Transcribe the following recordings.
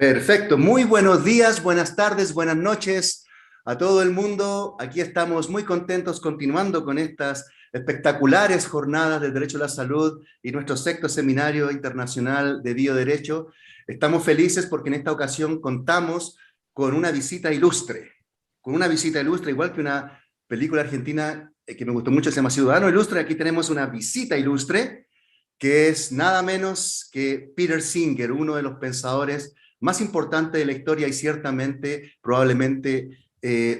Perfecto, muy buenos días, buenas tardes, buenas noches a todo el mundo. Aquí estamos muy contentos continuando con estas espectaculares jornadas de Derecho a la Salud y nuestro sexto seminario internacional de Bioderecho. Estamos felices porque en esta ocasión contamos con una visita ilustre, igual que una película argentina que me gustó mucho, se llama Ciudadano Ilustre. Aquí tenemos una visita ilustre que es nada menos que Peter Singer, uno de los pensadores más importante de la historia y ciertamente, probablemente,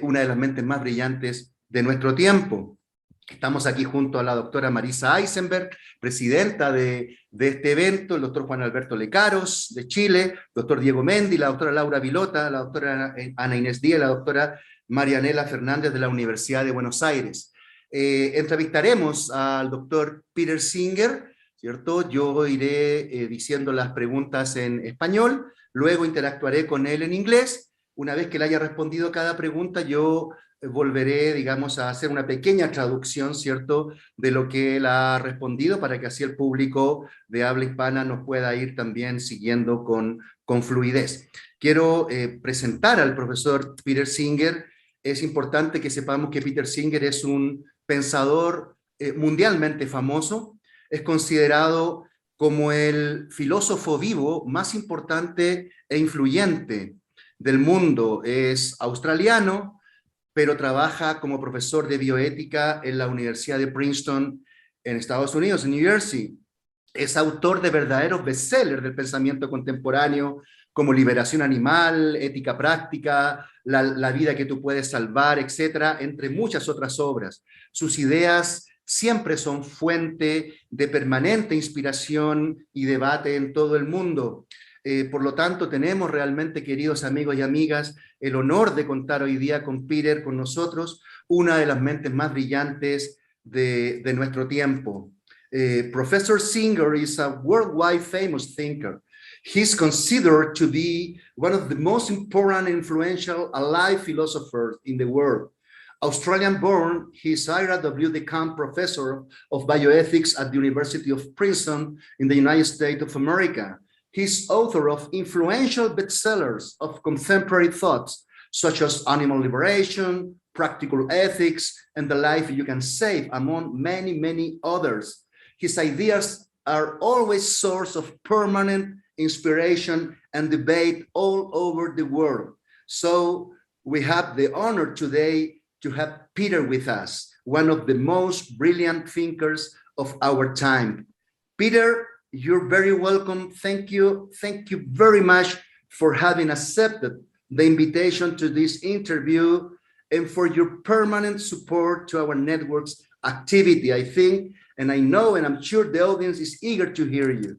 una de las mentes más brillantes de nuestro tiempo. Estamos aquí junto a la doctora Marisa Eisenberg, presidenta de este evento, el doctor Juan Alberto Lecaros, de Chile, el doctor Diego Mendi, la doctora Laura Vilota, la doctora Ana Inés Díaz, la doctora Marianela Fernández de la Universidad de Buenos Aires. Entrevistaremos al doctor Peter Singer, ¿cierto? Yo iré diciendo las preguntas en español, luego interactuaré con él en inglés. Una vez que le haya respondido cada pregunta, yo volveré, digamos, a hacer una pequeña traducción, ¿cierto?, de lo que él ha respondido, para que así el público de habla hispana nos pueda ir también siguiendo con fluidez. Quiero presentar al profesor Peter Singer. Es importante que sepamos que Peter Singer es un pensador mundialmente famoso. Es considerado como el filósofo vivo más importante e influyente del mundo. Es australiano, pero trabaja como profesor de bioética en la Universidad de Princeton, en Estados Unidos, en New Jersey. Es autor de verdaderos bestsellers del pensamiento contemporáneo, como Liberación Animal, Ética Práctica, la vida que tú puedes salvar, etcétera, entre muchas otras obras. Sus ideas siempre son fuente de permanente inspiración y debate en todo el mundo. Por lo tanto, tenemos realmente, queridos amigos y amigas, el honor de contar hoy día con Peter, con nosotros, una de las mentes más brillantes de nuestro tiempo. Professor Singer is a worldwide famous thinker. He's considered to be one of the most important and influential alive philosophers in the world. Australian-born, he is Ira W. DeCamp Professor of Bioethics at the University of Princeton in the United States of America. He's author of influential bestsellers of contemporary thoughts, such as Animal Liberation, Practical Ethics, and The Life You Can Save, among many, many others. His ideas are always source of permanent inspiration and debate all over the world. So we have the honor today to have Peter with us, one of the most brilliant thinkers of our time. Peter, you're very welcome. Thank you. Thank you very much for having accepted the invitation to this interview and for your permanent support to our network's activity. I think, and I know, and I'm sure the audience is eager to hear you.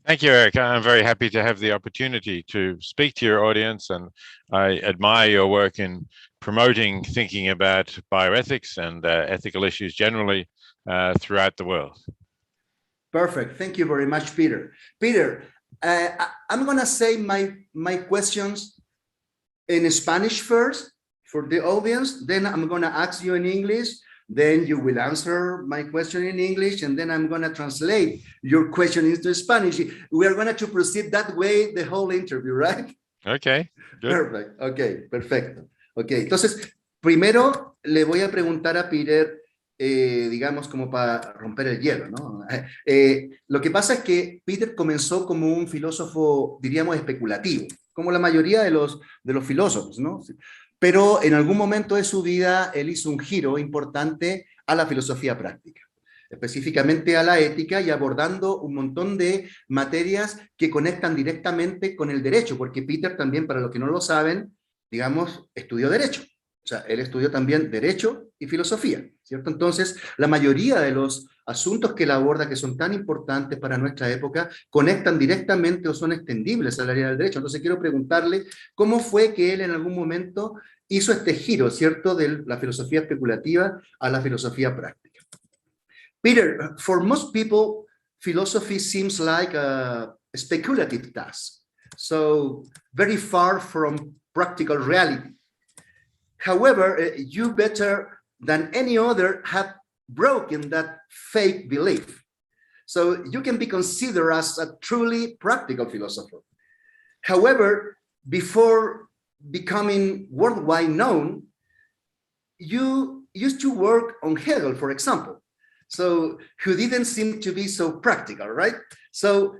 Thank you, Eric. I'm very happy to have the opportunity to speak to your audience, and I admire your work in promoting thinking about bioethics and ethical issues generally throughout the world. Perfect. Thank you very much, Peter. Peter, I'm going to say my questions in Spanish first for the audience. Then I'm going to ask you in English. Then you will answer my question in English, and then I'm going to translate your question into Spanish. We are going to proceed that way the whole interview, right? Okay, good. Perfect. Okay, perfecto. Okay, entonces, primero le voy a preguntar a Peter, digamos, como para romper el hielo, ¿no? Lo que pasa es que Peter comenzó como un filósofo, diríamos, especulativo, como la mayoría de los filósofos, ¿no? Pero en algún momento de su vida él hizo un giro importante a la filosofía práctica, específicamente a la ética, y abordando un montón de materias que conectan directamente con el derecho, porque Peter también, para los que no lo saben, digamos, estudió derecho. O sea, él estudió también derecho y filosofía, ¿cierto? Entonces, la mayoría de los asuntos que él aborda, que son tan importantes para nuestra época, conectan directamente o son extendibles al área del derecho. Entonces, quiero preguntarle cómo fue que él en algún momento hizo este giro, ¿cierto?, de la filosofía especulativa a la filosofía práctica. Peter, for most people, philosophy seems like a speculative task, so very far from practical reality. However, you better than any other have broken that fake belief. So you can be considered as a truly practical philosopher. However, before becoming worldwide known, you used to work on Hegel, for example, so who didn't seem to be so practical, right? So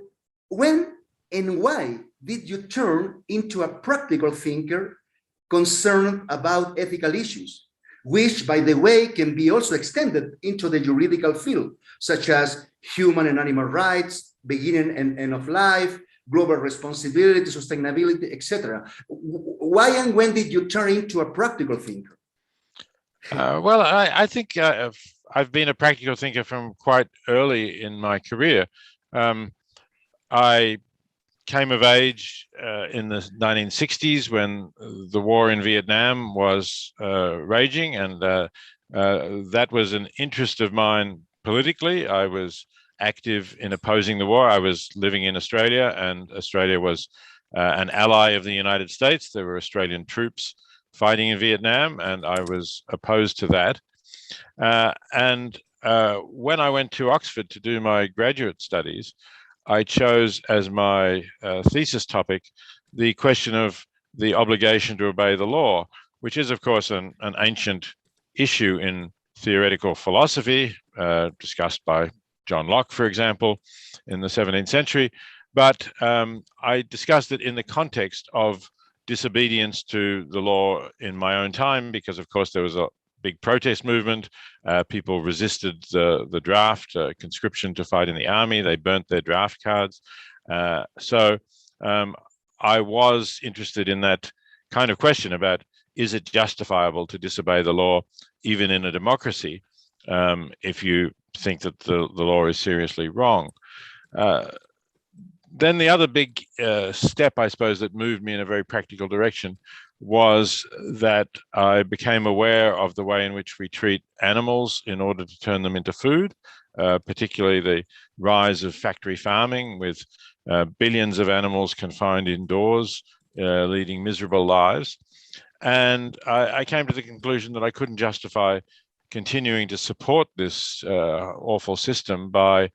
when and why did you turn into a practical thinker concerned about ethical issues, which, by the way, can be also extended into the juridical field, such as human and animal rights, beginning and end of life, global responsibility, sustainability, etc. Why and when did you turn into a practical thinker? Well, I think I've been a practical thinker from quite early in my career. I came of age in the 1960s when the war in Vietnam was raging, and that was an interest of mine politically. I was active in opposing the war. I was living in Australia, and Australia was an ally of the United States. There were Australian troops fighting in Vietnam, and I was opposed to that. When I went to Oxford to do my graduate studies, I chose as my thesis topic the question of the obligation to obey the law, which is, of course, an ancient issue in theoretical philosophy, discussed by John Locke, for example, in the 17th century. But I discussed it in the context of disobedience to the law in my own time, because, of course, there was a big protest movement. People resisted the draft, conscription to fight in the army. They burnt their draft cards. So I was interested in that kind of question about, is it justifiable to disobey the law, even in a democracy, if you think that the law is seriously wrong? Then the other big step, I suppose, that moved me in a very practical direction was that I became aware of the way in which we treat animals in order to turn them into food, particularly the rise of factory farming with billions of animals confined indoors, leading miserable lives. And I came to the conclusion that I couldn't justify continuing to support this awful system by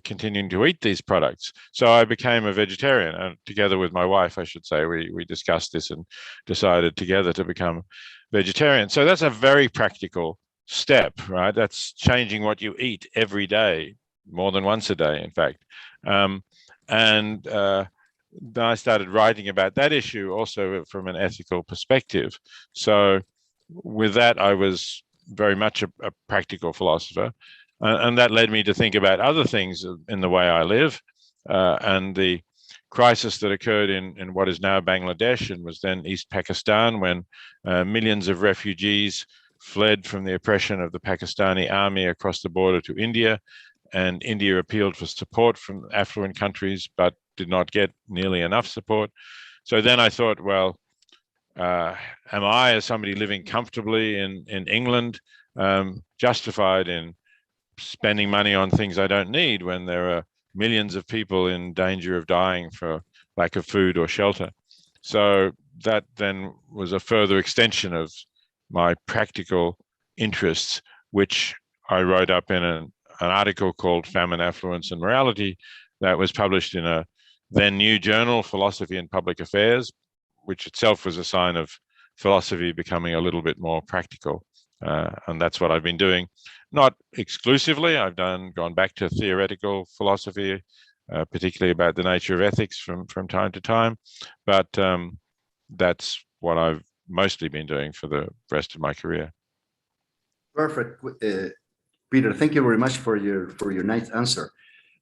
continuing to eat these products. So I became a vegetarian, and together with my wife, I should say, we discussed this and decided together to become vegetarian. So that's a very practical step, right? That's changing what you eat every day, more than once a day, in fact. Then I started writing about that issue also from an ethical perspective. So with that, I was very much a practical philosopher. And that led me to think about other things in the way I live, and the crisis that occurred in what is now Bangladesh and was then East Pakistan, when millions of refugees fled from the oppression of the Pakistani army across the border to India, and India appealed for support from affluent countries, but did not get nearly enough support. So then I thought, well, am I, as somebody living comfortably in England, justified in spending money on things I don't need when there are millions of people in danger of dying for lack of food or shelter? So that then was a further extension of my practical interests, which I wrote up in an article called Famine, Affluence and Morality that was published in a then new journal, Philosophy and Public Affairs, which itself was a sign of philosophy becoming a little bit more practical. And that's what I've been doing. Not exclusively. I've gone back to theoretical philosophy, particularly about the nature of ethics from time to time. But that's what I've mostly been doing for the rest of my career. Perfect. Peter, thank you very much for your nice answer.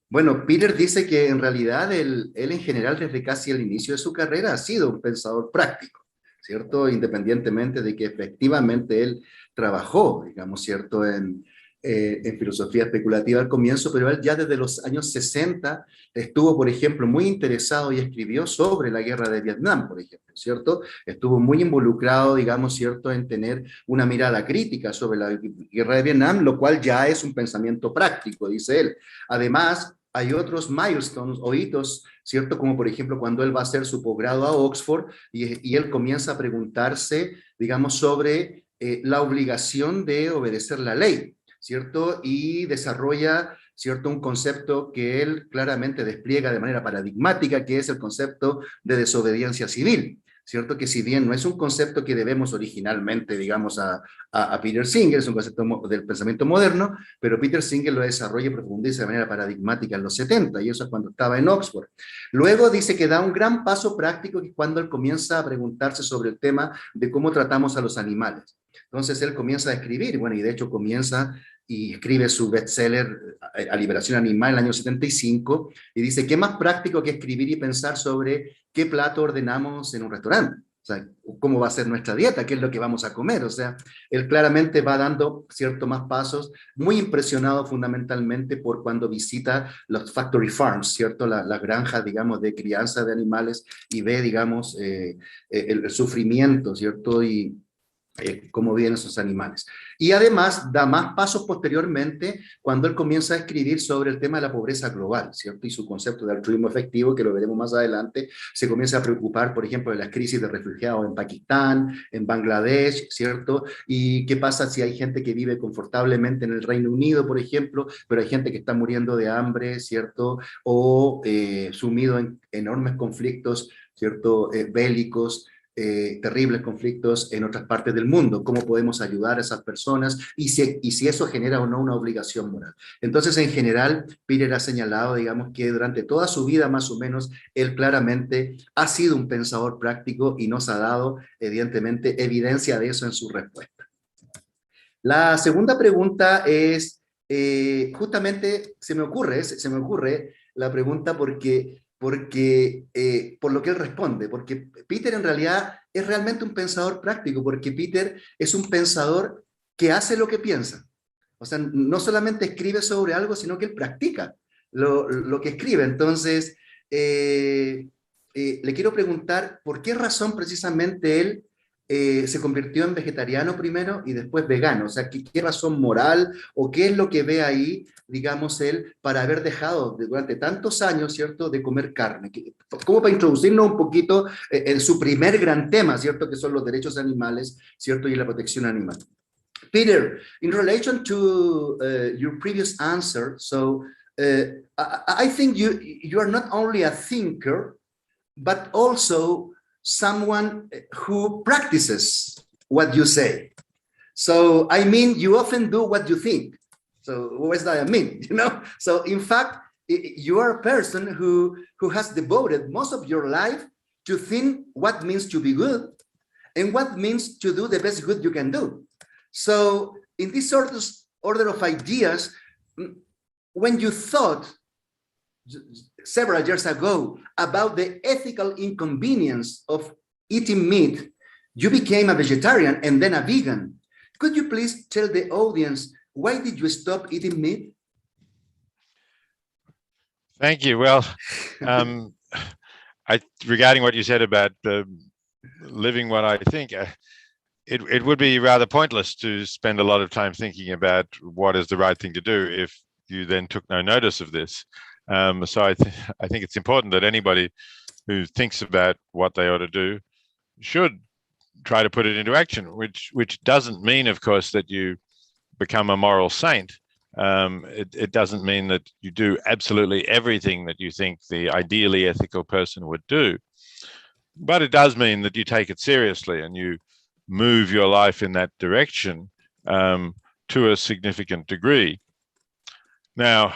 Bueno, Peter dice que en realidad él en general desde casi el inicio de su carrera ha sido un pensador práctico, ¿cierto? Independientemente de que efectivamente él trabajó, digamos, ¿cierto?, en filosofía especulativa al comienzo, pero él ya desde los años 60 estuvo, por ejemplo, muy interesado y escribió sobre la guerra de Vietnam, por ejemplo, ¿cierto? Estuvo muy involucrado, digamos, ¿cierto?, en tener una mirada crítica sobre la guerra de Vietnam, lo cual ya es un pensamiento práctico, dice él. Además, hay otros milestones o hitos, ¿cierto? Como por ejemplo cuando él va a hacer su posgrado a Oxford y él comienza a preguntarse, digamos, sobre la obligación de obedecer la ley, ¿cierto? Y desarrolla ¿cierto? Un concepto que él claramente despliega de manera paradigmática, que es el concepto de desobediencia civil, ¿cierto? Que si bien no es un concepto que debemos originalmente, digamos, a Peter Singer, es un concepto del pensamiento moderno, pero Peter Singer lo desarrolla y profundiza de manera paradigmática en los 70, y eso es cuando estaba en Oxford. Luego dice que da un gran paso práctico, que es cuando él comienza a preguntarse sobre el tema de cómo tratamos a los animales. Entonces él comienza a escribir, bueno, y de hecho comienza y escribe su bestseller A Liberación Animal en el año 75, y dice, ¿qué más práctico que escribir y pensar sobre qué plato ordenamos en un restaurante? O sea, cómo va a ser nuestra dieta, qué es lo que vamos a comer. O sea, él claramente va dando ciertos más pasos, muy impresionado fundamentalmente por cuando visita los factory farms, ¿cierto? Las granjas, digamos, de crianza de animales, y ve, digamos, el sufrimiento, ¿cierto? Y cómo viven esos animales. Y además da más pasos posteriormente cuando él comienza a escribir sobre el tema de la pobreza global, ¿cierto? Y su concepto de altruismo efectivo, que lo veremos más adelante, se comienza a preocupar, por ejemplo, de las crisis de refugiados en Pakistán, en Bangladesh, ¿cierto? Y qué pasa si hay gente que vive confortablemente en el Reino Unido, por ejemplo, pero hay gente que está muriendo de hambre, ¿cierto? O sumido en enormes conflictos, ¿cierto? Bélicos, terribles conflictos en otras partes del mundo, cómo podemos ayudar a esas personas y si eso genera o no una obligación moral. Entonces, en general, Peter ha señalado, digamos, que durante toda su vida, más o menos, él claramente ha sido un pensador práctico y nos ha dado, evidentemente, evidencia de eso en su respuesta. La segunda pregunta es, justamente se me ocurre la pregunta por lo que él responde, porque Peter en realidad es realmente un pensador práctico, porque Peter es un pensador que hace lo que piensa. O sea, no solamente escribe sobre algo, sino que él practica lo que escribe. Entonces, le quiero preguntar por qué razón precisamente él se convirtió en vegetariano primero y después vegano. O sea, ¿qué razón moral o qué es lo que ve ahí, digamos, él para haber dejado durante tantos años, ¿cierto?, de comer carne? Como para introducirnos un poquito en su primer gran tema, ¿cierto?, que son los derechos animales, ¿cierto?, y la protección animal. Peter, in relation to your previous answer, so I think you are not only a thinker, but also someone who practices what you say. So, I mean, you often do what you think. So, what does that mean? You know? So, in fact, you are a person who has devoted most of your life to think what means to be good and what means to do the best good you can do. So, in this order of ideas, when you thought several years ago about the ethical inconvenience of eating meat, you became a vegetarian and then a vegan. Could you please tell the audience, why did you stop eating meat? Thank you. Well, regarding what you said about living what I think, it would be rather pointless to spend a lot of time thinking about what is the right thing to do if you then took no notice of this. So I think it's important that anybody who thinks about what they ought to do should try to put it into action, which doesn't mean, of course, that you become a moral saint. It doesn't mean that you do absolutely everything that you think the ideally ethical person would do. But it does mean that you take it seriously and you move your life in that direction to a significant degree. Now,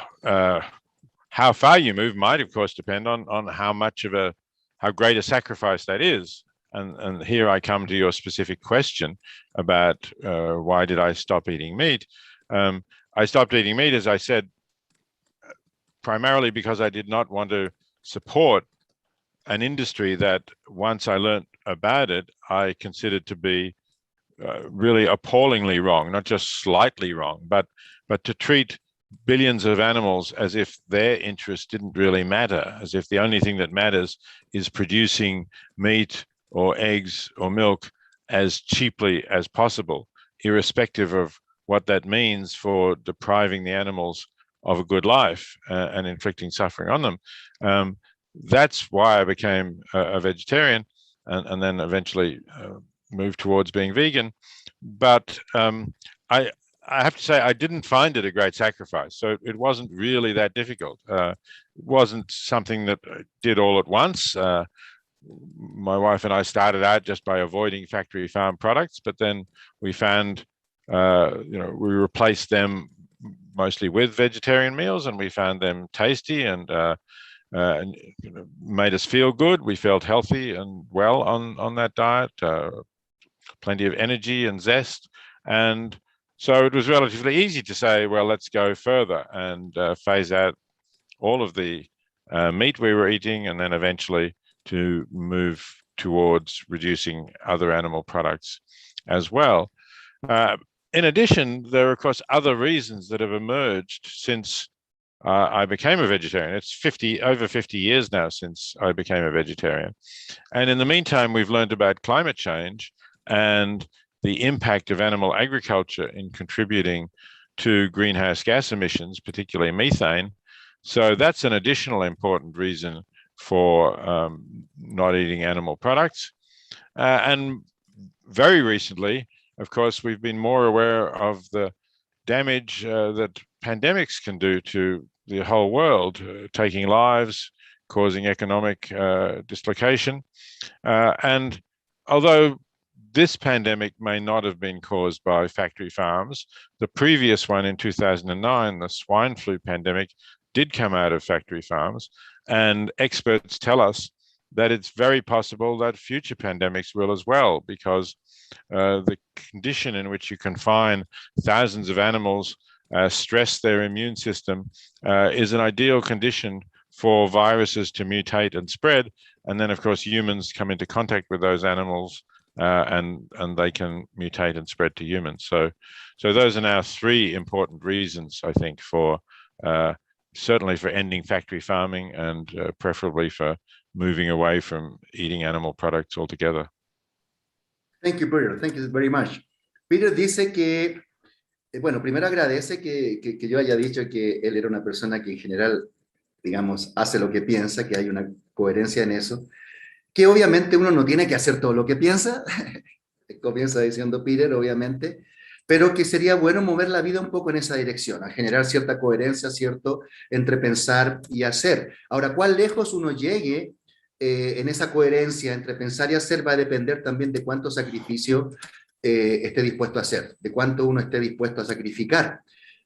how far you move might, of course, depend on how great a sacrifice that is. And here I come to your specific question about why did I stop eating meat? I stopped eating meat, as I said, primarily because I did not want to support an industry that, once I learned about it, I considered to be really appallingly wrong, not just slightly wrong, but to treat billions of animals as if their interest didn't really matter, as if the only thing that matters is producing meat or eggs or milk as cheaply as possible, irrespective of what that means for depriving the animals of a good life and inflicting suffering on them. That's why I became a vegetarian and then eventually moved towards being vegan. But I have to say, I didn't find it a great sacrifice. So it wasn't really that difficult. It wasn't something that I did all at once. My wife and I started out just by avoiding factory farm products, but then we found, we replaced them mostly with vegetarian meals, and we found them tasty and made us feel good. We felt healthy and well on that diet, plenty of energy and zest. And so it was relatively easy to say, well, let's go further and phase out all of the meat we were eating, and then eventually to move towards reducing other animal products as well. In addition, there are, of course, other reasons that have emerged since I became a vegetarian. It's over 50 years now since I became a vegetarian. And in the meantime, we've learned about climate change and the impact of animal agriculture in contributing to greenhouse gas emissions, particularly methane. So that's an additional important reason for not eating animal products. And very recently, of course, we've been more aware of the damage that pandemics can do to the whole world, taking lives, causing economic dislocation. And although this pandemic may not have been caused by factory farms, the previous one in 2009, the swine flu pandemic, did come out of factory farms. And experts tell us that it's very possible that future pandemics will as well, because the condition in which you confine thousands of animals, stress their immune system, is an ideal condition for viruses to mutate and spread. And then, of course, humans come into contact with those animals, and they can mutate and spread to humans. So those are now three important reasons, I think, for certainly for ending factory farming, and preferably for moving away from eating animal products altogether. Thank you, Peter. Thank you very much. Peter dice que, bueno, primero agradece que yo haya dicho que él era una persona que en general, digamos, hace lo que piensa, que hay una coherencia en eso, que obviamente uno no tiene que hacer todo lo que piensa, comienza diciendo Peter, obviamente, pero que sería bueno mover la vida un poco en esa dirección, a generar cierta coherencia, ¿cierto?, entre pensar y hacer. Ahora, cuán lejos uno llegue en esa coherencia entre pensar y hacer va a depender también de cuánto sacrificio esté dispuesto a hacer, de cuánto uno esté dispuesto a sacrificar.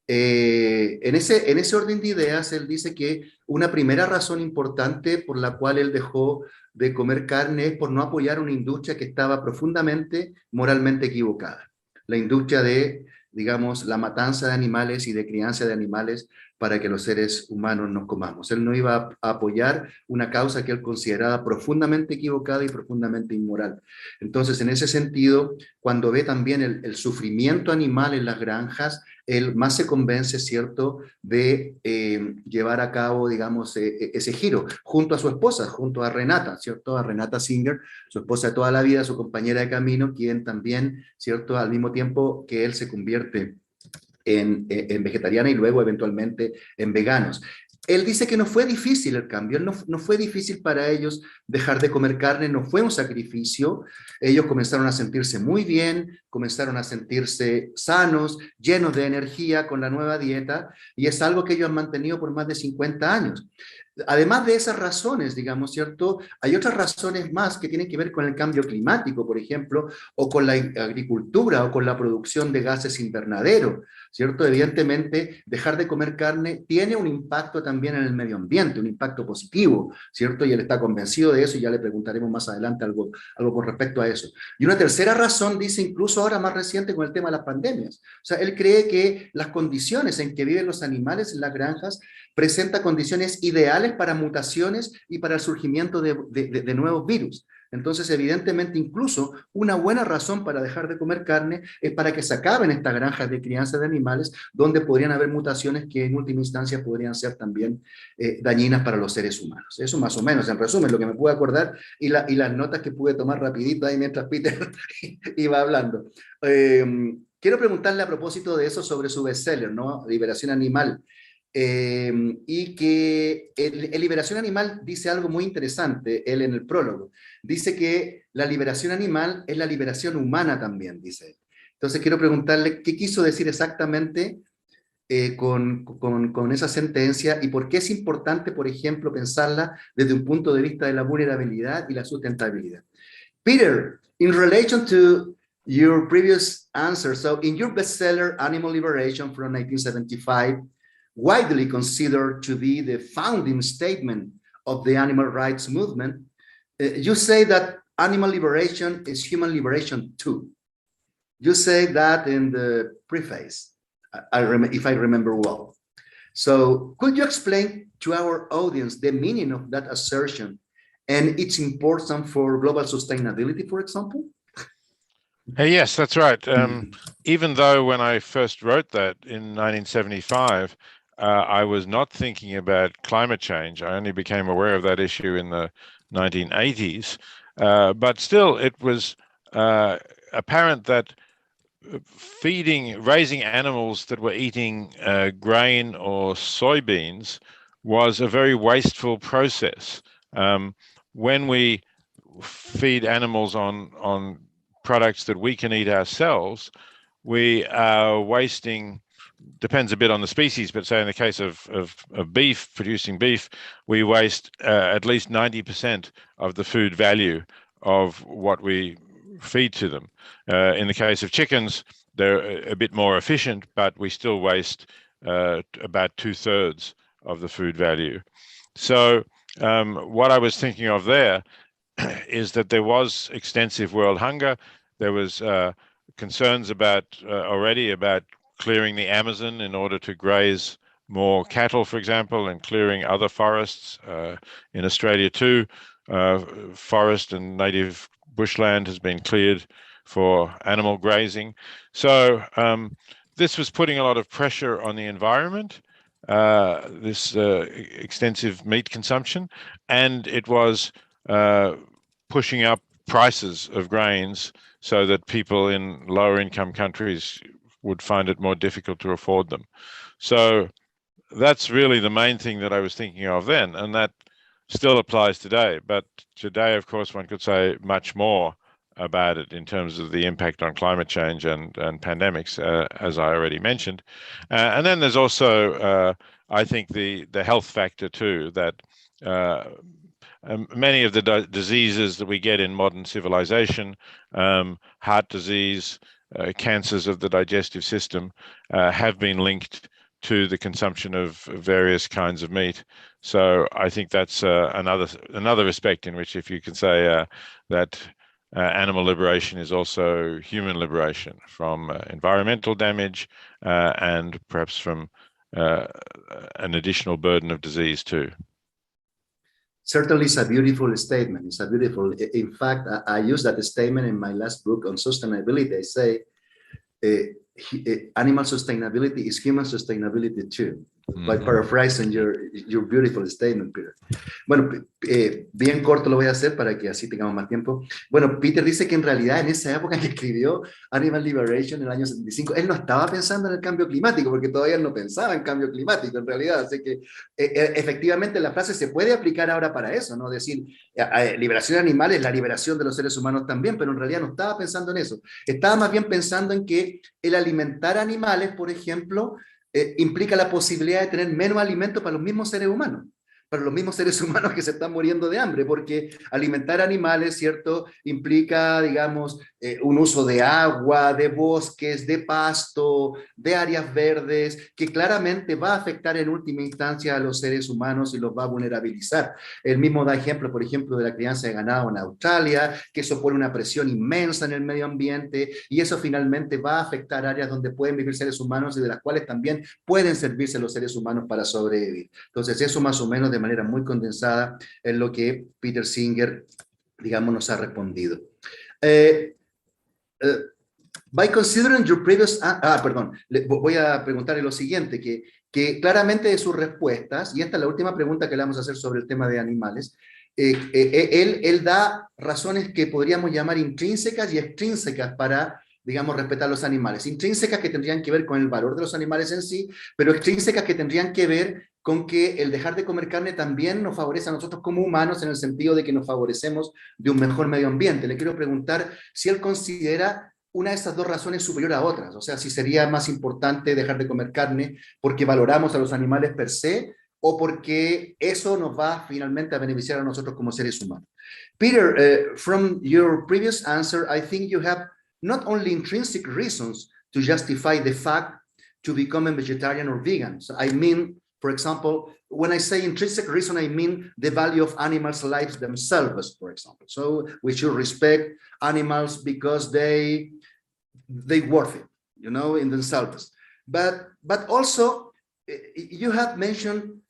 En ese orden de ideas, él dice que una primera razón importante por la cual él dejó de comer carne es por no apoyar una industria que estaba profundamente moralmente equivocada. La industria de, digamos, la matanza de animales y de crianza de animales para que los seres humanos nos comamos. Él no iba a apoyar una causa que él consideraba profundamente equivocada y profundamente inmoral. Entonces, en ese sentido, cuando ve también el sufrimiento animal en las granjas, él más se convence, ¿cierto?, de llevar a cabo, digamos, ese giro, junto a su esposa, junto a Renata, ¿cierto?, a Renata Singer, su esposa de toda la vida, su compañera de camino, quien también, ¿cierto?, al mismo tiempo que él se convierte en vegetariana y luego eventualmente en veganos. Él dice que no fue difícil el cambio, no fue difícil para ellos dejar de comer carne, no fue un sacrificio. Ellos comenzaron a sentirse muy bien, comenzaron a sentirse sanos, llenos de energía con la nueva dieta, y es algo que ellos han mantenido por más de 50 años. Además de esas razones, digamos, ¿cierto?, hay otras razones más que tienen que ver con el cambio climático, por ejemplo, o con la agricultura, o con la producción de gases invernadero, ¿cierto? Evidentemente, dejar de comer carne tiene un impacto también en el medio ambiente, un impacto positivo, ¿cierto? Y él está convencido de eso, y ya le preguntaremos más adelante algo con respecto a eso. Y una tercera razón, dice, incluso ahora más reciente con el tema de las pandemias. O sea, él cree que las condiciones en que viven los animales en las granjas presenta condiciones ideales para mutaciones y para el surgimiento de nuevos virus. Entonces, evidentemente, incluso una buena razón para dejar de comer carne es para que se acaben estas granjas de crianza de animales donde podrían haber mutaciones que en última instancia podrían ser también dañinas para los seres humanos. Eso más o menos, en resumen, lo que me pude acordar y las notas que pude tomar rapidito ahí mientras Peter iba hablando. Quiero preguntarle a propósito de eso sobre su bestseller, ¿no?, Liberación Animal. Y que en Liberación Animal dice algo muy interesante, él en el prólogo. Dice que la liberación animal es la liberación humana también, dice. Entonces quiero preguntarle qué quiso decir exactamente con esa sentencia y por qué es importante, por ejemplo, pensarla desde un punto de vista de la vulnerabilidad y la sustentabilidad. Peter, in relation to your previous answer, so in your bestseller, Animal Liberation from 1975, widely considered to be the founding statement of the animal rights movement, you say that animal liberation is human liberation too. You say that in the preface, if I remember well. So could you explain to our audience the meaning of that assertion and its importance for global sustainability, for example? Yes, that's right. Even though when I first wrote that in 1975, I was not thinking about climate change. I only became aware of that issue in the 1980s. But still, it was apparent that raising animals that were eating grain or soybeans was a very wasteful process. When we feed animals on products that we can eat ourselves, we are wasting, depends a bit on the species, but say in the case of beef, producing beef, we waste at least 90% of the food value of what we feed to them. In the case of chickens, they're a bit more efficient, but we still waste about 2/3 of the food value. So what I was thinking of there is that there was extensive world hunger. There was concerns already about clearing the Amazon in order to graze more cattle, for example, and clearing other forests. In Australia too, forest and native bushland has been cleared for animal grazing. So this was putting a lot of pressure on the environment, this extensive meat consumption, and it was pushing up prices of grains so that people in lower income countries would find it more difficult to afford them. So that's really the main thing that I was thinking of then, and that still applies today. But today, of course, one could say much more about it in terms of the impact on climate change and pandemics, as I already mentioned. And then there's also, I think, the health factor too, that many of the diseases that we get in modern civilization, heart disease, cancers of the digestive system, have been linked to the consumption of various kinds of meat. So I think that's another respect in which, if you can say that animal liberation is also human liberation from environmental damage and perhaps from an additional burden of disease too. Certainly, it's a beautiful statement. It's a beautiful. In fact, I use that statement in my last book on sustainability. I say, animal sustainability is human sustainability too. By paraphrasing your beautiful statement, Peter. Bueno, bien corto lo voy a hacer para que así tengamos más tiempo. Bueno, Peter dice que en realidad en esa época que escribió Animal Liberation en el año 75, él no estaba pensando en el cambio climático, porque todavía no pensaba en cambio climático en realidad. Así que efectivamente la frase se puede aplicar ahora para eso, ¿no? Decir, liberación de animales, la liberación de los seres humanos también, pero en realidad no estaba pensando en eso. Estaba más bien pensando en que el alimentar animales, por ejemplo, implica la posibilidad de tener menos alimento para los mismos seres humanos. Para los mismos seres humanos que se están muriendo de hambre, porque alimentar animales, ¿cierto?, implica, digamos, un uso de agua, de bosques, de pasto, de áreas verdes, que claramente va a afectar en última instancia a los seres humanos y los va a vulnerabilizar. Él mismo da ejemplo, por ejemplo, de la crianza de ganado en Australia, que eso pone una presión inmensa en el medio ambiente, y eso finalmente va a afectar áreas donde pueden vivir seres humanos y de las cuales también pueden servirse los seres humanos para sobrevivir. Entonces, eso más o menos de manera muy condensada es lo que Peter Singer, digamos, nos ha respondido. By considering your previous... perdón, voy a preguntarle lo siguiente, que claramente de sus respuestas, y esta es la última pregunta que le vamos a hacer sobre el tema de animales, él da razones que podríamos llamar intrínsecas y extrínsecas para, digamos, respetar los animales. Intrínsecas que tendrían que ver con el valor de los animales en sí, pero extrínsecas que tendrían que ver con que el dejar de comer carne también nos favorece a nosotros como humanos en el sentido de que nos favorecemos de un mejor medio ambiente. Le quiero preguntar si él considera una de esas dos razones es superior a otras. O sea, si sería más importante dejar de comer carne porque valoramos a los animales per se o porque eso nos va finalmente a beneficiar a nosotros como seres humanos. Peter, from your previous answer, I think you have not only intrinsic reasons to justify the fact to become a vegetarian or vegan. So I mean, for example, when I say intrinsic reason, I mean the value of animals' lives themselves, for example. So we should respect animals because they worth it, you know, in themselves. But also, you have mentioned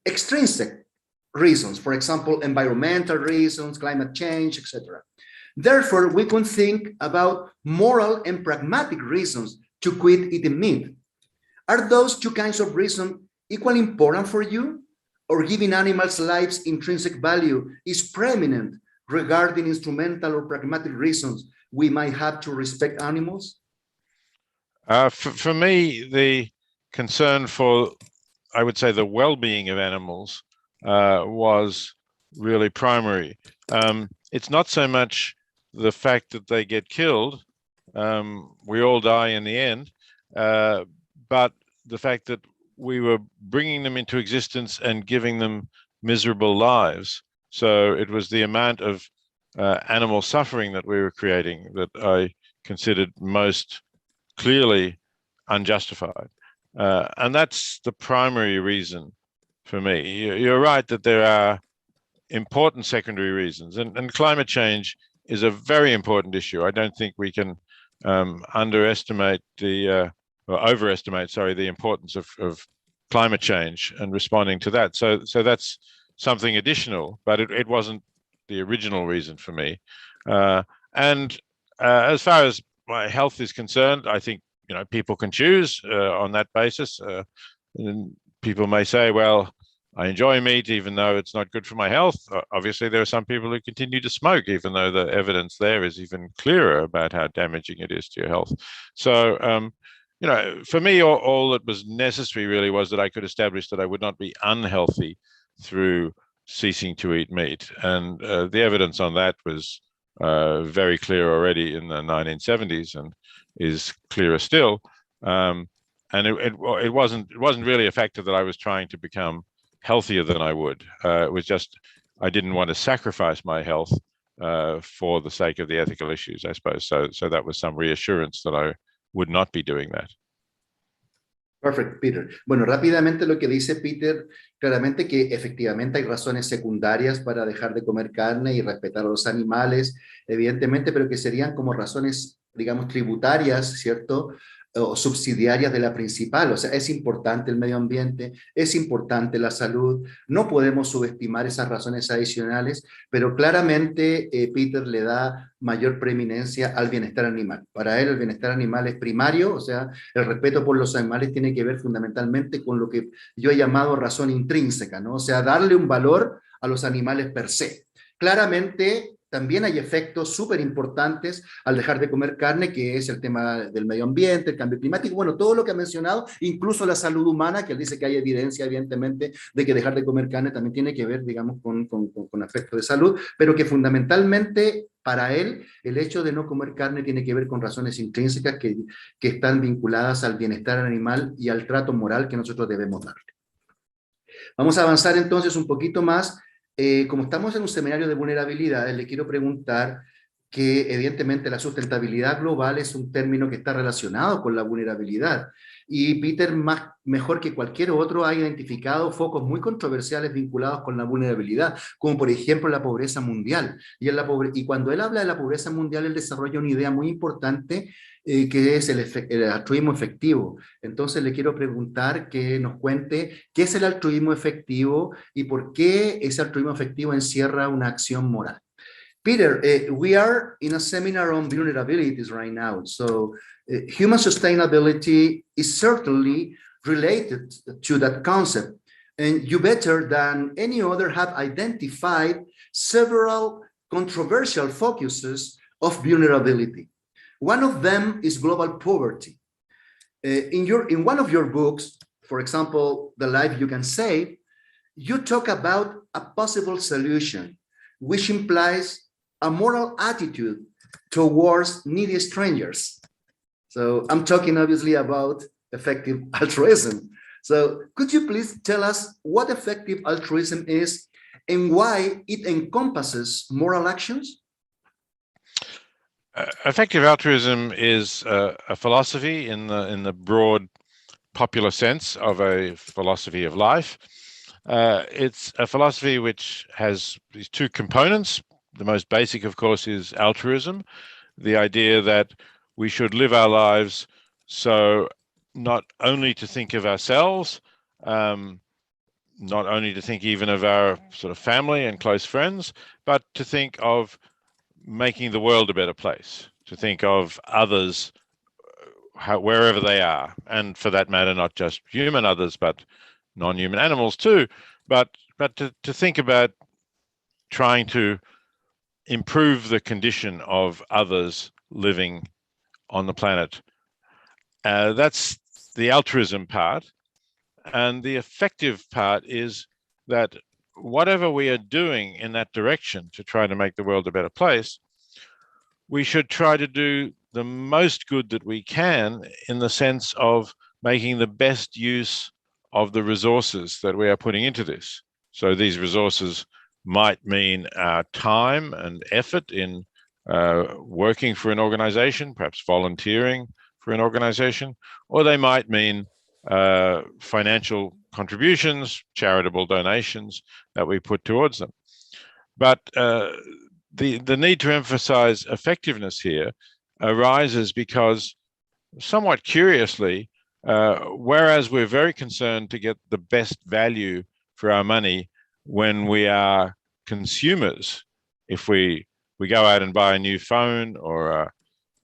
extrinsic reasons, for example, environmental reasons, climate change, etc. Therefore, we can think about moral and pragmatic reasons to quit eating meat. Are those two kinds of reasons equally important for you? Or giving animals' lives intrinsic value is preeminent regarding instrumental or pragmatic reasons we might have to respect animals? For me, the concern for, I would say, the well-being of animals was really primary. It's not so much the fact that they get killed, we all die in the end, but the fact that we were bringing them into existence and giving them miserable lives. So it was the amount of animal suffering that we were creating that I considered most clearly unjustified. And that's the primary reason for me. You're right that there are important secondary reasons, and climate change is a very important issue. I don't think we can underestimate or overestimate, sorry, the importance of climate change and responding to that. So that's something additional, but it wasn't the original reason for me. As far as my health is concerned, I think, you know, people can choose on that basis. And people may say, well, I enjoy meat even though it's not good for my health. Obviously, there are some people who continue to smoke, even though the evidence there is even clearer about how damaging it is to your health. So, you know, for me, all that was necessary really was that I could establish that I would not be unhealthy through ceasing to eat meat. And the evidence on that was very clear already in the 1970s and is clearer still. And it wasn't really a factor that I was trying to become healthier than I would. It was just I didn't want to sacrifice my health for the sake of the ethical issues, I suppose. So that was some reassurance that I would not be doing that. Perfect, Peter. Bueno, rápidamente lo que dice Peter, claramente que efectivamente hay razones secundarias para dejar de comer carne y respetar a los animales, evidentemente, pero que serían como razones, digamos, tributarias, ¿cierto? O subsidiarias de la principal. O sea, es importante el medio ambiente, es importante la salud, no podemos subestimar esas razones adicionales, pero claramente Peter le da mayor preeminencia al bienestar animal. Para él el bienestar animal es primario, o sea, el respeto por los animales tiene que ver fundamentalmente con lo que yo he llamado razón intrínseca, ¿no? O sea, darle un valor a los animales per se. Claramente también hay efectos súper importantes al dejar de comer carne, que es el tema del medio ambiente, el cambio climático, bueno, todo lo que ha mencionado, incluso la salud humana, que él dice que hay evidencia, evidentemente, de que dejar de comer carne también tiene que ver, digamos, con aspectos de salud, pero que fundamentalmente para él el hecho de no comer carne tiene que ver con razones intrínsecas que están vinculadas al bienestar animal y al trato moral que nosotros debemos darle. Vamos a avanzar entonces un poquito más. Como estamos en un seminario de vulnerabilidades, le quiero preguntar que evidentemente la sustentabilidad global es un término que está relacionado con la vulnerabilidad. Y Peter, mejor que cualquier otro, ha identificado focos muy controversiales vinculados con la vulnerabilidad, como por ejemplo la pobreza mundial. Y cuando él habla de la pobreza mundial, él desarrolla una idea muy importante que es el altruismo efectivo. Entonces le quiero preguntar que nos cuente qué es el altruismo efectivo y por qué ese altruismo efectivo encierra una acción moral. Peter, we are in a seminar on vulnerabilities right now. So human sustainability is certainly related to that concept. And you better than any other have identified several controversial focuses of vulnerability. One of them is global poverty. In one of your books, for example, The Life You Can Save, you talk about a possible solution, which implies a moral attitude towards needy strangers. So I'm talking obviously about effective altruism. So could you please tell us what effective altruism is and why it encompasses moral actions? Effective altruism is a philosophy in the broad popular sense of a philosophy of life. It's a philosophy which has these two components. The most basic, of course, is altruism, the idea that we should live our lives so not only to think of ourselves, not only to think even of our sort of family and close friends, but to think of making the world a better place, to think of others wherever they are, and for that matter, not just human others, but non-human animals too, but to think about trying to improve the condition of others living on the planet. That's the altruism part. And the effective part is that whatever we are doing in that direction to try to make the world a better place, we should try to do the most good that we can in the sense of making the best use of the resources that we are putting into this. So these resources might mean our time and effort in working for an organization, perhaps volunteering for an organization, or they might mean financial contributions, charitable donations that we put towards them. But the need to emphasize effectiveness here arises because, somewhat curiously, whereas we're very concerned to get the best value for our money when we are consumers, if we go out and buy a new phone or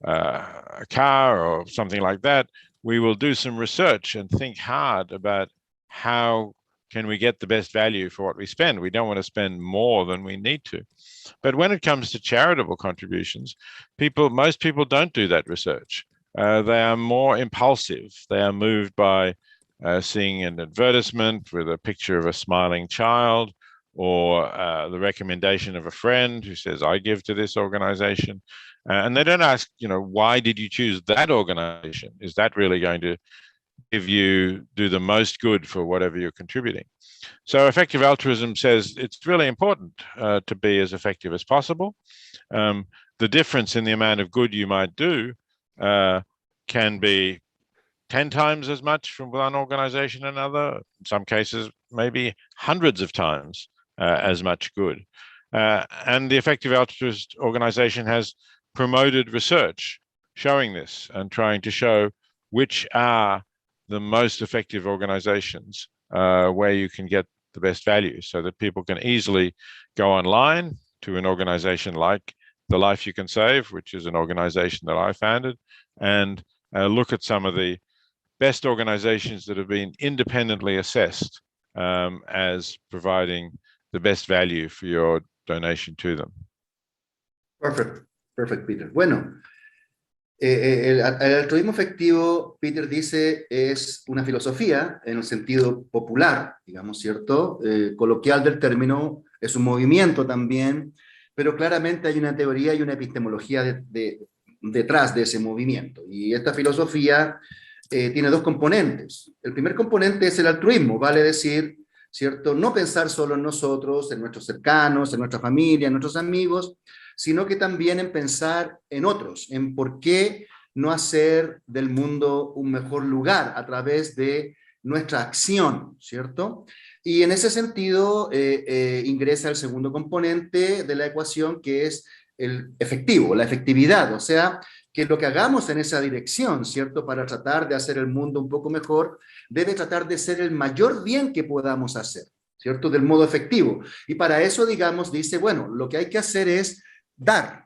a car or something like that, we will do some research and think hard about how can we get the best value for what we spend. We don't want to spend more than we need to. But when it comes to charitable contributions, most people don't do that research. They are more impulsive. They are moved by seeing an advertisement with a picture of a smiling child, or the recommendation of a friend who says, I give to this organization. And they don't ask, why did you choose that organization? Is that really going to do the most good for whatever you're contributing? So effective altruism says it's really important to be as effective as possible. The difference in the amount of good you might do can be 10 times as much from one organization to another. In some cases, maybe hundreds of times as much good. And the effective altruist organization has promoted research showing this and trying to show which are the most effective organizations where you can get the best value, so that people can easily go online to an organization like The Life You Can Save, which is an organization that I founded, and look at some of the best organizations that have been independently assessed as providing the best value for your donation to them. Perfect, Peter. Bueno, el altruismo efectivo, Peter dice, es una filosofía en el sentido popular, digamos, ¿cierto? Coloquial del término, es un movimiento también, pero claramente hay una teoría y una epistemología detrás de ese movimiento. Y esta filosofía tiene dos componentes. El primer componente es el altruismo, vale decir, ¿cierto? No pensar solo en nosotros, en nuestros cercanos, en nuestra familia, en nuestros amigos, sino que también en pensar en otros, en por qué no hacer del mundo un mejor lugar a través de nuestra acción, ¿cierto? Y en ese sentido ingresa el segundo componente de la ecuación, que es el efectivo, la efectividad, o sea, que lo que hagamos en esa dirección, ¿cierto? Para tratar de hacer el mundo un poco mejor, debe tratar de ser el mayor bien que podamos hacer, ¿cierto? Del modo efectivo. Y para eso, digamos, dice, bueno, lo que hay que hacer es dar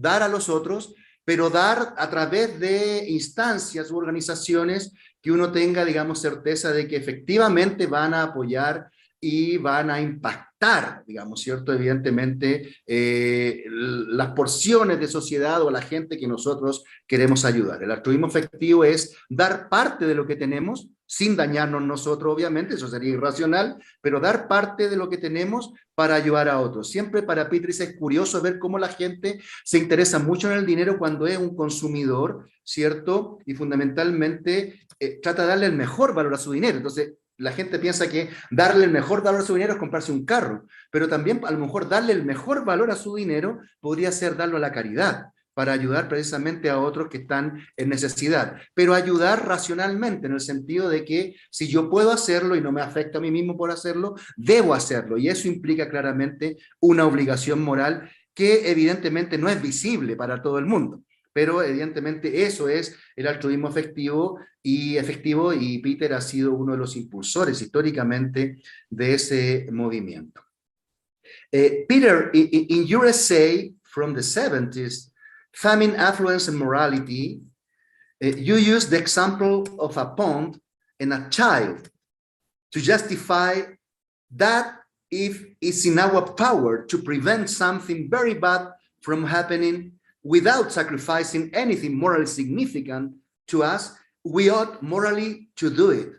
a los otros, pero dar a través de instancias u organizaciones que uno tenga, digamos, certeza de que efectivamente van a apoyar y van a impactar, digamos, ¿cierto? Evidentemente, las porciones de sociedad o la gente que nosotros queremos ayudar. El altruismo efectivo es dar parte de lo que tenemos, sin dañarnos nosotros, obviamente, eso sería irracional, pero dar parte de lo que tenemos para ayudar a otros. Siempre para Petris es curioso ver cómo la gente se interesa mucho en el dinero cuando es un consumidor, ¿cierto? Y fundamentalmente trata de darle el mejor valor a su dinero. Entonces, la gente piensa que darle el mejor valor a su dinero es comprarse un carro, pero también a lo mejor darle el mejor valor a su dinero podría ser darlo a la caridad, para ayudar precisamente a otros que están en necesidad, pero ayudar racionalmente, en el sentido de que si yo puedo hacerlo y no me afecta a mí mismo por hacerlo, debo hacerlo, y eso implica claramente una obligación moral que evidentemente no es visible para todo el mundo, pero evidentemente eso es el altruismo efectivo, y Peter ha sido uno de los impulsores históricamente de ese movimiento. Peter, in your essay from the 70s, Famine, Affluence, and Morality, you use the example of a pond and a child to justify that if it's in our power to prevent something very bad from happening without sacrificing anything morally significant to us, we ought morally to do it.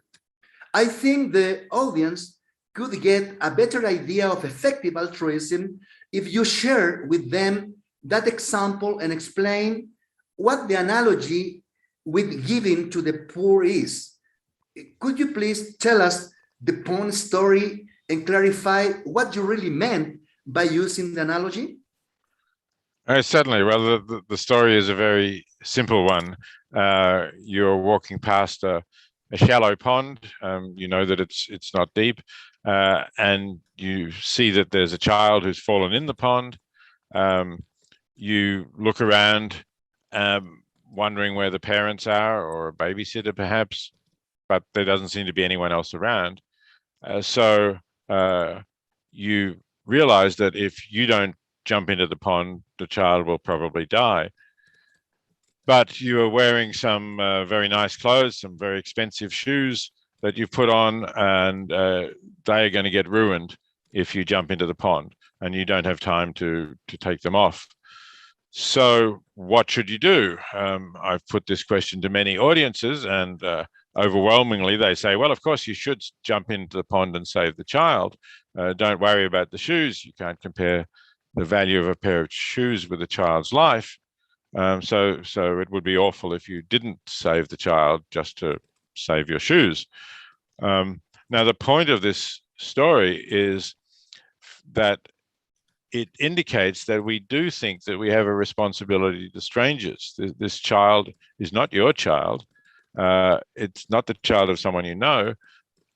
I think the audience could get a better idea of effective altruism if you share with them that example and explain what the analogy with giving to the poor is. Could you please tell us the pond story and clarify what you really meant by using the analogy? Certainly. Well, the story is a very simple one. You're walking past a shallow pond. You know that it's not deep, and you see that there's a child who's fallen in the pond. You look around, wondering where the parents are, or a babysitter perhaps, but there doesn't seem to be anyone else around. So you realize that if you don't jump into the pond, the child will probably die. But you are wearing some very nice clothes, some very expensive shoes that you've put on, and they are going to get ruined if you jump into the pond, and you don't have time to take them off. So what should you do? I've put this question to many audiences, and overwhelmingly they say, well, of course you should jump into the pond and save the child. Don't worry about the shoes. You can't compare the value of a pair of shoes with a child's life. So it would be awful if you didn't save the child just to save your shoes. Now, the point of this story is that it indicates that we do think that we have a responsibility to strangers. This child is not your child. It's not the child of someone you know,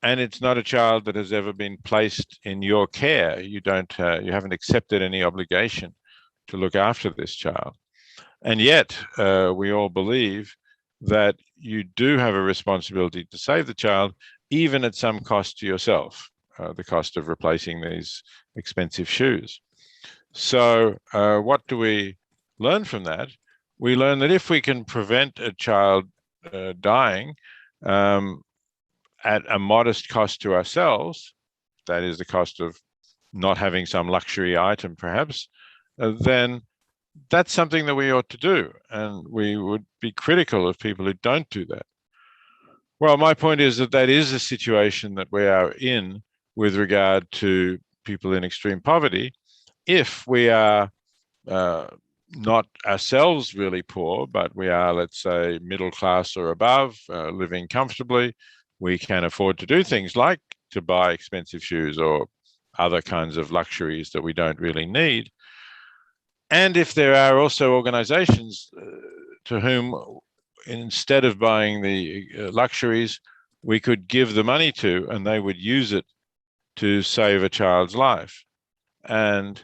and it's not a child that has ever been placed in your care. You haven't accepted any obligation to look after this child. And yet, we all believe that you do have a responsibility to save the child, even at some cost to yourself, the cost of replacing these expensive shoes. So what do we learn from that? We learn that if we can prevent a child dying at a modest cost to ourselves, that is the cost of not having some luxury item perhaps, then that's something that we ought to do. And we would be critical of people who don't do that. Well, my point is that is a situation that we are in with regard to people in extreme poverty. If we are not ourselves really poor, but we are, let's say, middle class or above, living comfortably, we can afford to do things like to buy expensive shoes or other kinds of luxuries that we don't really need. And if there are also organizations to whom, instead of buying the luxuries, we could give the money to, and they would use it to save a child's life. And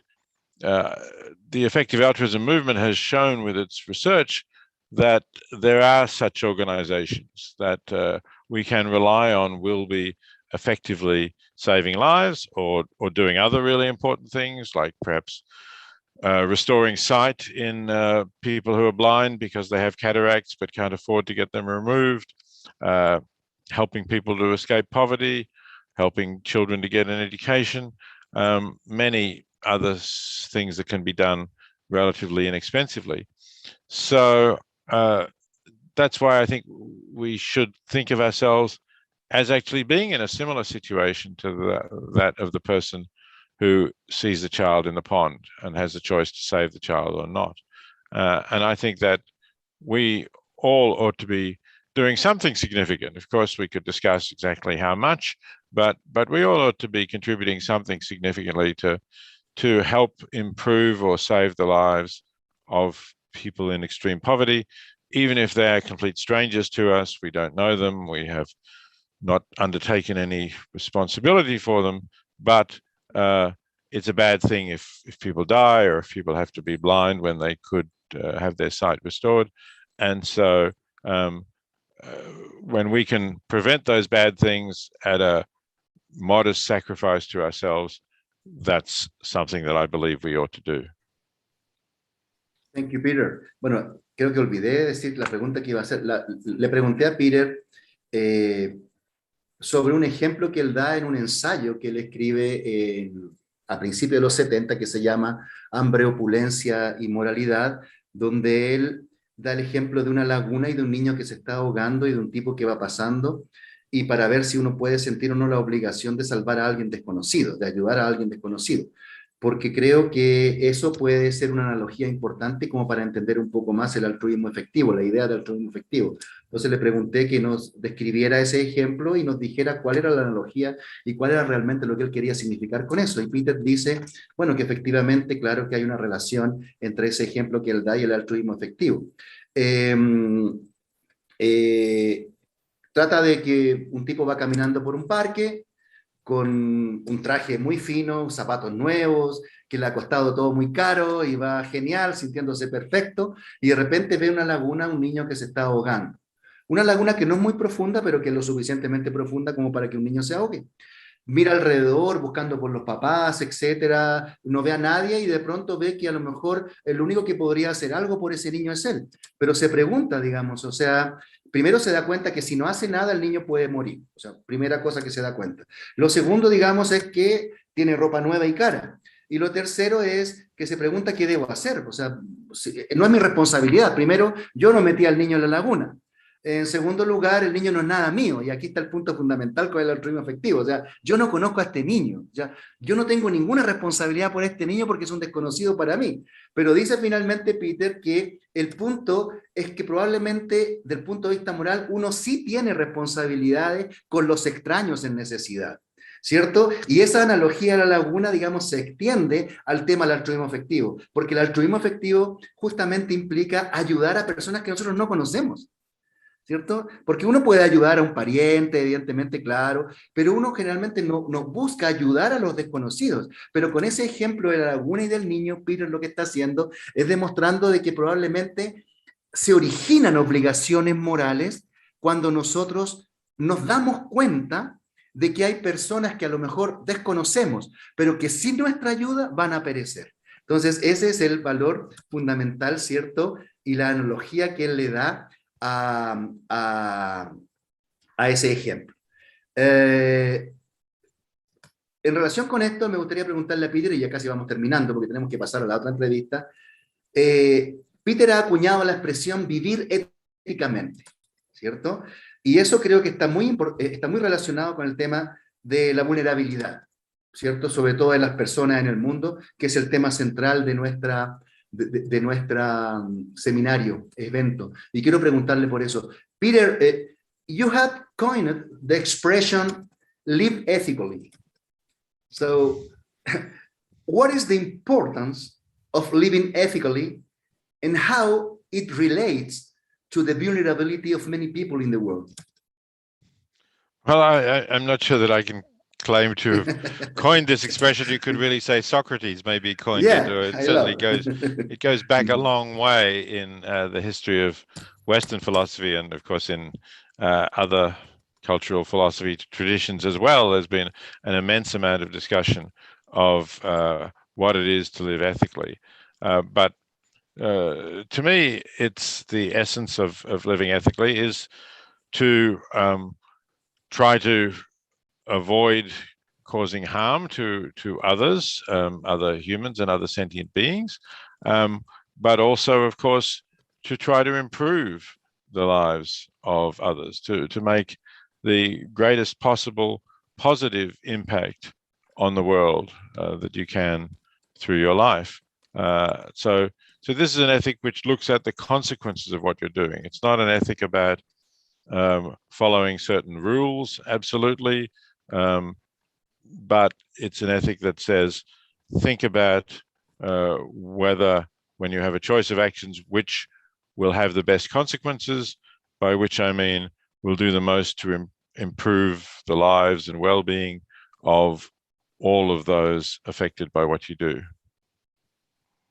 the effective altruism movement has shown with its research that there are such organizations that we can rely on will be effectively saving lives or doing other really important things, like perhaps restoring sight in people who are blind because they have cataracts but can't afford to get them removed, helping people to escape poverty, helping children to get an education, many other things that can be done relatively inexpensively. So that's why I think we should think of ourselves as actually being in a similar situation to that of the person who sees the child in the pond and has the choice to save the child or not. And I think that we all ought to be doing something significant. Of course, we could discuss exactly how much, but we all ought to be contributing something significantly to help improve or save the lives of people in extreme poverty, even if they are complete strangers to us. We don't know them. We have not undertaken any responsibility for them, but it's a bad thing if people die or if people have to be blind when they could have their sight restored. And so when we can prevent those bad things at a modest sacrifice to ourselves, that's something that I believe we ought to do. Thank you, Peter. Bueno, creo que olvidé decir la pregunta que iba a hacer. Le pregunté a Peter sobre un ejemplo que él da en un ensayo que él escribe a principios de los 70, que se llama Hambre, Opulencia y Moralidad, donde él da el ejemplo de una laguna y de un niño que se está ahogando y de un tipo que va pasando, y para ver si uno puede sentir o no la obligación de salvar a alguien desconocido, de ayudar a alguien desconocido. Porque creo que eso puede ser una analogía importante como para entender un poco más el altruismo efectivo, la idea del altruismo efectivo. Entonces le pregunté que nos describiera ese ejemplo y nos dijera cuál era la analogía y cuál era realmente lo que él quería significar con eso. Y Peter dice, bueno, que efectivamente, claro que hay una relación entre ese ejemplo que él da y el altruismo efectivo. Trata de que un tipo va caminando por un parque, con un traje muy fino, zapatos nuevos, que le ha costado todo muy caro y va genial, sintiéndose perfecto, y de repente ve una laguna, un niño que se está ahogando. Una laguna que no es muy profunda, pero que es lo suficientemente profunda como para que un niño se ahogue. Mira alrededor buscando por los papás, etcétera, no ve a nadie y de pronto ve que a lo mejor el único que podría hacer algo por ese niño es él. Pero se pregunta, digamos, o sea, primero se da cuenta que si no hace nada el niño puede morir. O sea, primera cosa que se da cuenta. Lo segundo, digamos, es que tiene ropa nueva y cara. Y lo tercero es que se pregunta qué debo hacer. O sea, no es mi responsabilidad. Primero, yo no metí al niño en la laguna. En segundo lugar, el niño no es nada mío, y aquí está el punto fundamental con el altruismo afectivo. O sea, yo no conozco a este niño, ya, yo no tengo ninguna responsabilidad por este niño porque es un desconocido para mí. Pero dice finalmente Peter que el punto es que probablemente, del punto de vista moral, uno sí tiene responsabilidades con los extraños en necesidad, ¿cierto? Y esa analogía de la laguna, digamos, se extiende al tema del altruismo afectivo, porque el altruismo afectivo justamente implica ayudar a personas que nosotros no conocemos, ¿cierto? Porque uno puede ayudar a un pariente, evidentemente, claro, pero uno generalmente no busca ayudar a los desconocidos. Pero con ese ejemplo de la laguna y del niño, Peter lo que está haciendo es demostrando de que probablemente se originan obligaciones morales cuando nosotros nos damos cuenta de que hay personas que a lo mejor desconocemos, pero que sin nuestra ayuda van a perecer. Entonces, ese es el valor fundamental, ¿cierto? Y la analogía que él le da a ese ejemplo. En relación con esto, me gustaría preguntarle a Peter, y ya casi vamos terminando porque tenemos que pasar a la otra entrevista. Peter ha acuñado la expresión vivir éticamente, ¿cierto? Y eso creo que está muy relacionado con el tema de la vulnerabilidad, ¿cierto? Sobre todo en las personas en el mundo, que es el tema central de nuestra seminario, evento. Y quiero preguntarle por eso. Peter, you have coined the expression live ethically. So, what is the importance of living ethically and how it relates to the vulnerability of many people in the world? Well, I'm not sure that I can claim to have coined this expression. You could really say Socrates maybe coined it, or it certainly goes back a long way in the history of Western philosophy, and of course in other cultural philosophy traditions as well. There's been an immense amount of discussion of what it is to live ethically. But to me, it's the essence of living ethically is to try to avoid causing harm to others, other humans and other sentient beings, but also, of course, to try to improve the lives of others, to make the greatest possible positive impact on the world that you can through your life. So this is an ethic which looks at the consequences of what you're doing. It's not an ethic about following certain rules, absolutely, but it's an ethic that says, think about whether, when you have a choice of actions, which will have the best consequences, by which I mean will do the most to improve the lives and well-being of all of those affected by what you do.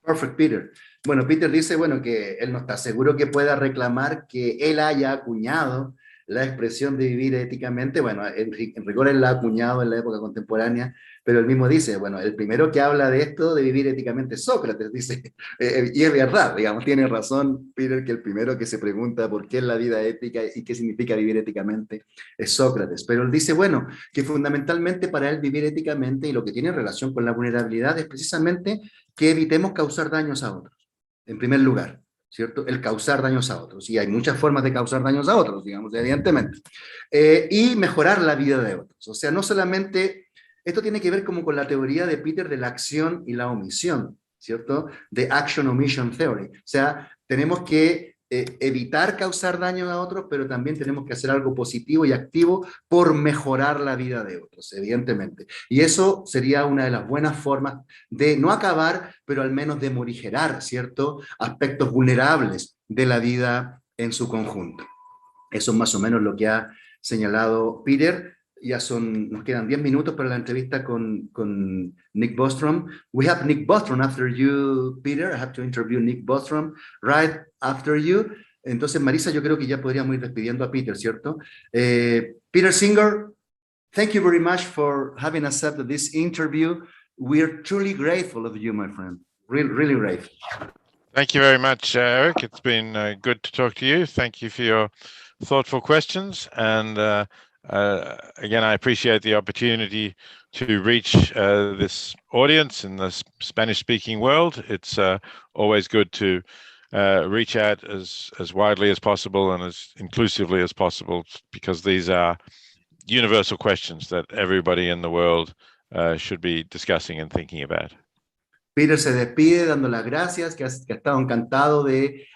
Perfect, Peter. Bueno, Peter dice, bueno, que él no está seguro que pueda reclamar que él haya acuñado la expresión de vivir éticamente. Bueno, en rigor él la ha acuñado en la época contemporánea, pero él mismo dice, bueno, el primero que habla de esto, de vivir éticamente, es Sócrates, dice, y es verdad, digamos, tiene razón Peter, que el primero que se pregunta por qué es la vida ética y qué significa vivir éticamente es Sócrates, pero él dice, bueno, que fundamentalmente para él vivir éticamente y lo que tiene relación con la vulnerabilidad es precisamente que evitemos causar daños a otros, en primer lugar, ¿cierto? El causar daños a otros, y hay muchas formas de causar daños a otros, digamos, evidentemente, y mejorar la vida de otros, o sea, no solamente, esto tiene que ver como con la teoría de Peter de la acción y la omisión, ¿cierto? De Action-Omission Theory, o sea, tenemos que evitar causar daño a otros, pero también tenemos que hacer algo positivo y activo por mejorar la vida de otros, evidentemente. Y eso sería una de las buenas formas de no acabar, pero al menos de morigerar, ¿cierto?, aspectos vulnerables de la vida en su conjunto. Eso es más o menos lo que ha señalado Peter. Ya nos quedan 10 minutos para la entrevista con Nick Bostrom. We have Nick Bostrom after you, Peter. I have to interview Nick Bostrom right after you. Entonces, Marisa, yo creo que ya podríamos ir despidiendo a Peter, ¿cierto? Peter Singer, thank you very much for having accepted this interview. We are truly grateful of you, my friend. Really grateful. Thank you very much, Eric. It's been good to talk to you. Thank you for your thoughtful questions. And again, I appreciate the opportunity to reach this audience in the Spanish-speaking world. It's always good to reach out as widely as possible and as inclusively as possible, because these are universal questions that everybody in the world should be discussing and thinking about. Peter se despide dando las gracias, que ha estado encantado de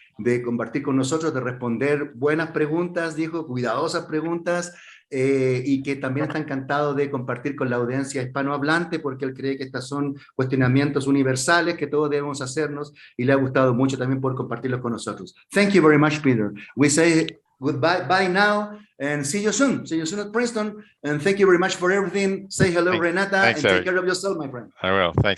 compartir con nosotros, de responder buenas preguntas, dijo, cuidadosas preguntas, y que también está encantado de compartir con la audiencia hispanohablante, porque él cree que estos son cuestionamientos universales que todos debemos hacernos, y le ha gustado mucho también por compartirlos con nosotros. Thank you very much, Peter. We say goodbye, bye now, and see you soon. See you soon at Princeton, and thank you very much for everything. Say hello, Renata, Thanks, and take Eric. care of yourself, my friend. I will. Thanks.